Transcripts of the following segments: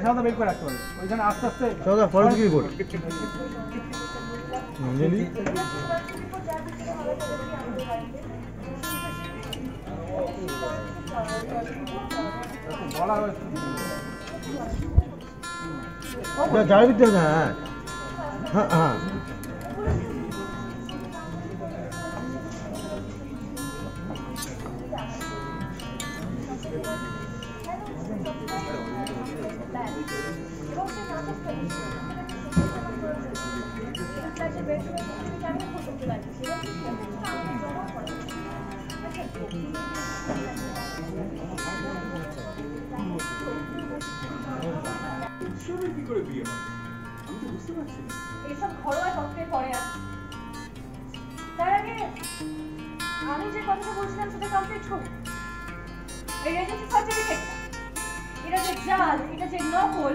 সাদা বের করে রাখতে হবে ওইখানে আস্তে আস্তে সাদা ফল কি করে অঞ্জলি বলা হয়েছে যাই দিতে না হ্যাঁ হ্যাঁ এইসব ঘরোয়া তত্ত্বের পরে আসে তার আগে আমি যে কথাটা বলছিলাম সেটা কমপ্লিট করি এই রেজিস্ট্রি সার্টিফিকেটটা এটা যে জাল এটা যে নকল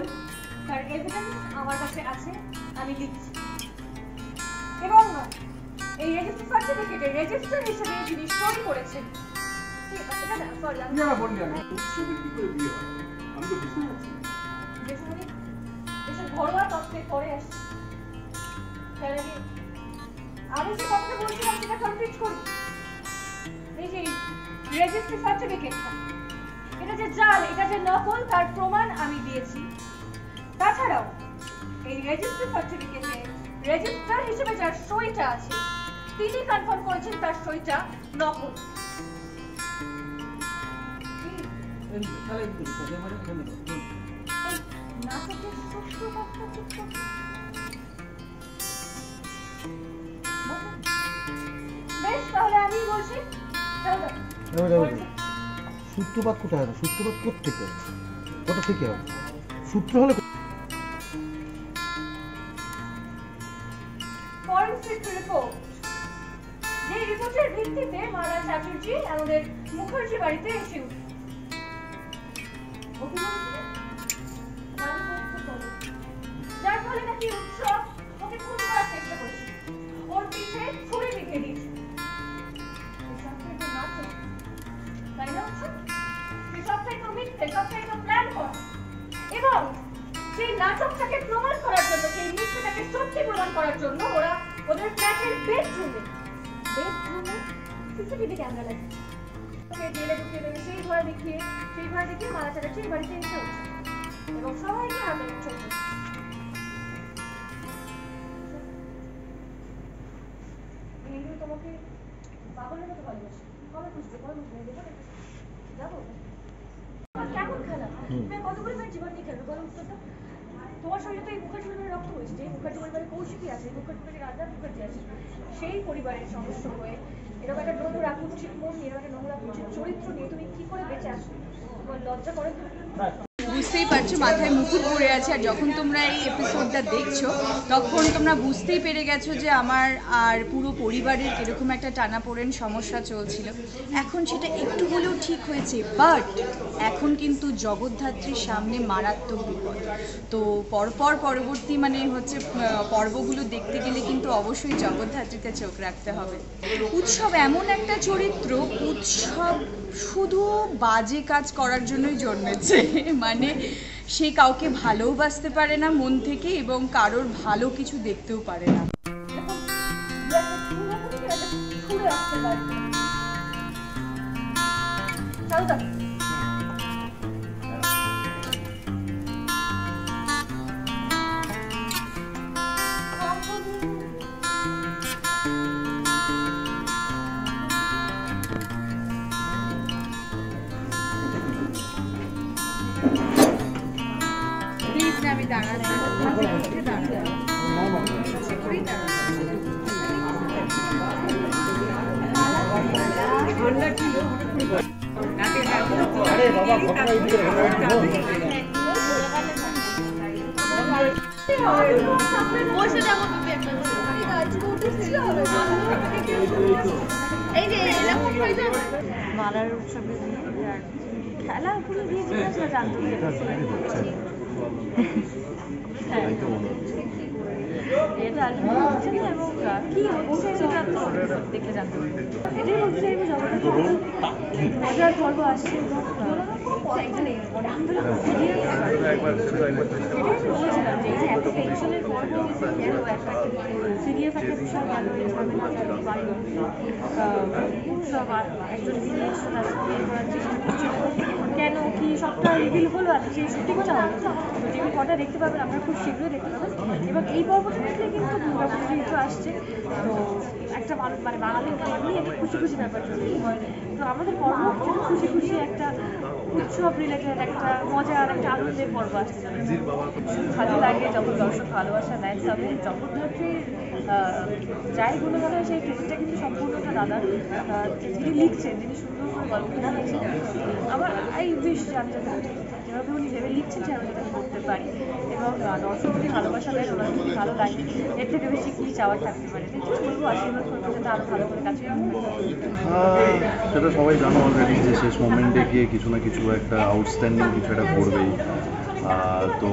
তার এভিডেন্স আমার কাছে আছে আমি লিখছি এবং এই রেজিস্ট্রি সার্টিফিকেটে রেজিস্ট্রার হিসেবে যিনি সই করেছেন এটা না সরি আমি না বললি আমি কি করে বিয়ে হয় আমি তো বুঝতে পারছি এসব ঘরোয়া তত্ত্বের পরে আসে তার আগে আমি যে কথাটা বলছিলাম সেটা কমপ্লিট করি এই যে রেজিস্ট্রি সার্টিফিকেটটা এটা যে জাল এটা যে নকল তার প্রমাণ আমি দিয়েছি তাছাড়াও এই রেজিস্ট্রি সার্টিফিকেটে রেজিস্ট্রার হিসেবে যার সইটা আছে তিনি কনফার্ম করেছেন তার সইটা নকল নাটকের সুষ্ঠু বার্তা ঠিক করছে বেশ তাহলে আমি বলছি সূত্রপাত কোথায় হবে সূত্রপাত কোথেকে কোথা থেকে হবে সূত্র হলে ফরেনসিক রিপোর্ট যে রিপোর্টের ভিত্তিতে মালা চ্যাটার্জি আমাদের মুখার্জি বাড়িতে এসে উঠে যার ফলে নাকি উৎসব ওকে খুন করার চেষ্টা করেছে ওর পিঠে ছুরি লিখে দিয়েছে তাই না সবটাই তো মিথ্যে সবটাই তো প্ল্যান করা এবং সেই নাটকটাকে প্রমাণ করার জন্য সেই মিথ্যেটাকে সত্যি প্রমাণ করার জন্য ওরা ওদের ফ্ল্যাটের বেডরুমে সিসিটিভি ক্যামেরা লাগিয়েছে ওকে জেলে ঢুকিয়ে দেবে সেই ঘরে দেখিয়ে মালা চ্যাটার্জি এই বাড়িতে এসে উঠছে এবং সবাইকে আদর চলছে তোমাকে পাগলের মতো ভালোবাসি কবে বুঝবে যাবো কেমন খেলা কতগুলো মেয়ের জীবন নিয়ে খেলবে বলো উত্তরটা তোমার শরীরে তো এই মুখার্জি পরিবারের রক্ত হয়েছে যে মুখার্জি পরিবারে কৌশিকী আছে মুখার্জি পরিবারের রাজা মুখার্জি আছে সেই পরিবারের সদস্য হয়ে এরকম একটা নোংরা কুৎসিত মন নিয়ে এরকম একটা নোংরা কুৎসিত চরিত্র নিয়ে তুমি কি করে বেঁচে আসো তোমার লজ্জা করে বুঝতেই পারছো মাথায় মুকুট পড়ে আছে আর যখন তোমরা এই এপিসোডটা দেখছো তখন তোমরা বুঝতেই পেরে গেছো যে আমার আর পুরো পরিবারের এরকম একটা টানাপোড়েন সমস্যা চলছিল এখন সেটা একটু হলেও ঠিক হয়েছে বাট এখন কিন্তু জগদ্ধাত্রীর সামনে মারাত্মক বিপদ তো পরবর্তী পর্বগুলো দেখতে গেলে কিন্তু অবশ্যই জগদ্ধাত্রীতে চোখ রাখতে হবে উৎসব এমন একটা চরিত্র উৎসব শুধু বাজে কাজ করার জন্যই জন্মেছে মানে সে কাউকে ভালোবাসতে পারে না মন থেকে এবং কারোর ভালো কিছু দেখতেও পারে না আমি দাঁড়াচ্ছি মালার উৎসবে খেলা পুরো দিয়ে জানতো এটা আলটিমেটলি এবং কি হচ্ছে সেটা তো দেখে জানতে পারি এটাই বলতে চাইবো মজার পর্ব আসছে এখানে আন্দোলন সিরিয়াস সেটাই আমি বলছিলাম যে এই যে এত টেনশনের পর্ব কেন একটা সিরিয়াস একটা বিষয় গেল ঝামেলা গেল বাড়ির উৎসব আর একজন বিয়ে এসে তার বিয়ে করার চেষ্টা করছে কেন কি সবটা রিভিল হলো আর সেই শুটিংটা হলো শুটিং কটা দেখতে পাবেন আপনারা খুব শীঘ্রই দেখতে পাবেন এবং এই পর্ব থেকে কিন্তু দুর্গাপুজো যেহেতু আসছে তো একটা মানে বাঙালির এমনি একটা খুশি খুশি ব্যাপার চলে তো আমাদের পর্ব যেটা খুশি খুশি একটা উৎসব রিলেটেড একটা মজার একটা আনন্দের পর্ব আসছে ভালো লাগে যখন দর্শক ভালোবাসা দেয় তবে জগদ্ধাত্রীর যাই গুণগান হয় সেই ক্রেডিটটা কিন্তু সম্পূর্ণটা দাদার যিনি লিখছেন যিনি সুন্দর করে গল্পটা লিখছেন আমার আই উইশ যে আমি যাতে যেভাবে উনি ভেবে লিখছেন সেভাবে যাতে করতে পারি এবং দর্শক যদি ভালোবাসা দেয় ওনার যদি ভালো লাগে এর থেকে বেশি কী চাওয়ার থাকতে পারে বলবো আশীর্বাদ করবো যাতে আরও ভালো করে কাজ সেটা সবাই জানো অলরেডি যে শেষ মোমেন্টে গিয়ে কিছু না কিছু একটা আউটস্ট্যান্ডিং কিছু একটা করবেই তো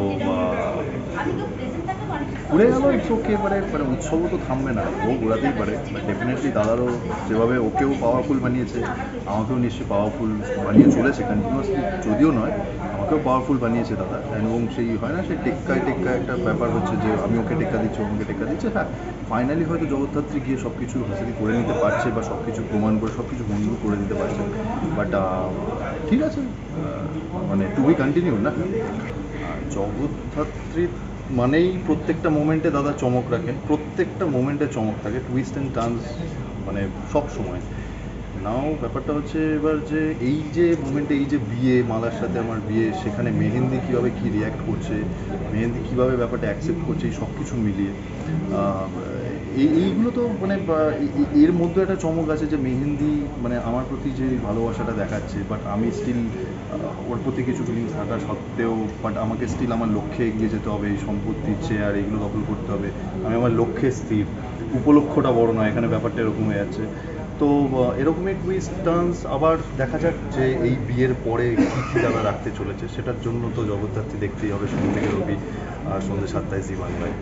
ঘুরে গেল ইটস ওকে মানে উৎসবও তো থামবে না ও ঘোরাতেই পারে বাট ডেফিনেটলি দাদারও যেভাবে ওকেও পাওয়ারফুল বানিয়েছে আমাকেও নিশ্চয়ই পাওয়ারফুল বানিয়ে চলেছে কন্টিনিউয়াসলি যদিও নয় আমাকেও পাওয়ারফুল বানিয়েছে দাদা এবং সেই হয় না সেই টেক্কায় একটা ব্যাপার হচ্ছে যে আমি ওকে টেক্কা দিচ্ছি আমাকে টেক্কা দিচ্ছে হ্যাঁ ফাইনালি হয়তো জগদ্ধাত্রী গিয়ে সব কিছু হাসিলি করে নিতে পারছে বা সব কিছু প্রমাণ করে সব কিছু বন্ধু করে দিতে পারছে বাট ঠিক আছে মানে টু বি কন্টিনিউ না জগদ্ধাত্রী মানেই প্রত্যেকটা মোমেন্টে দাদা চমক রাখেন প্রত্যেকটা মোমেন্টে চমক থাকে টুইস্ট অ্যান্ড টার্নস মানে সব সময় নাও ব্যাপারটা হচ্ছে এবার যে এই যে মোমেন্টে এই যে বিয়ে মালার সাথে আমার বিয়ে সেখানে মেহেন্দি কীভাবে কী রিয়্যাক্ট করছে মেহেন্দি কীভাবে ব্যাপারটা অ্যাকসেপ্ট করছে এই সব কিছু মিলিয়ে এইগুলো তো মানে এর মধ্যে একটা চমক আছে যে মেহেন্দি মানে আমার প্রতি যে ভালোবাসাটা দেখাচ্ছে বাট আমি স্টিল ওর প্রতি কিছু ফিলিংস থাকা সত্ত্বেও বাট আমাকে স্টিল আমার লক্ষ্যে এগিয়ে যেতে হবে এই সম্পত্তির চেয়ার এইগুলো দখল করতে হবে আমি আমার লক্ষ্যে স্থির উপলক্ষটা বড় নয় এখানে ব্যাপারটা এরকম হয়ে যাচ্ছে তো এরকমই টুইস্ট টার্নস আবার দেখা যাক যে এই বিয়ের পরে কী কী দাদা রাখতে চলেছে সেটার জন্য তো জগদ্ধাত্রী দেখতেই হবে সোম থেকে রবি আর সন্ধ্যে 7টায় জি বাংলায়।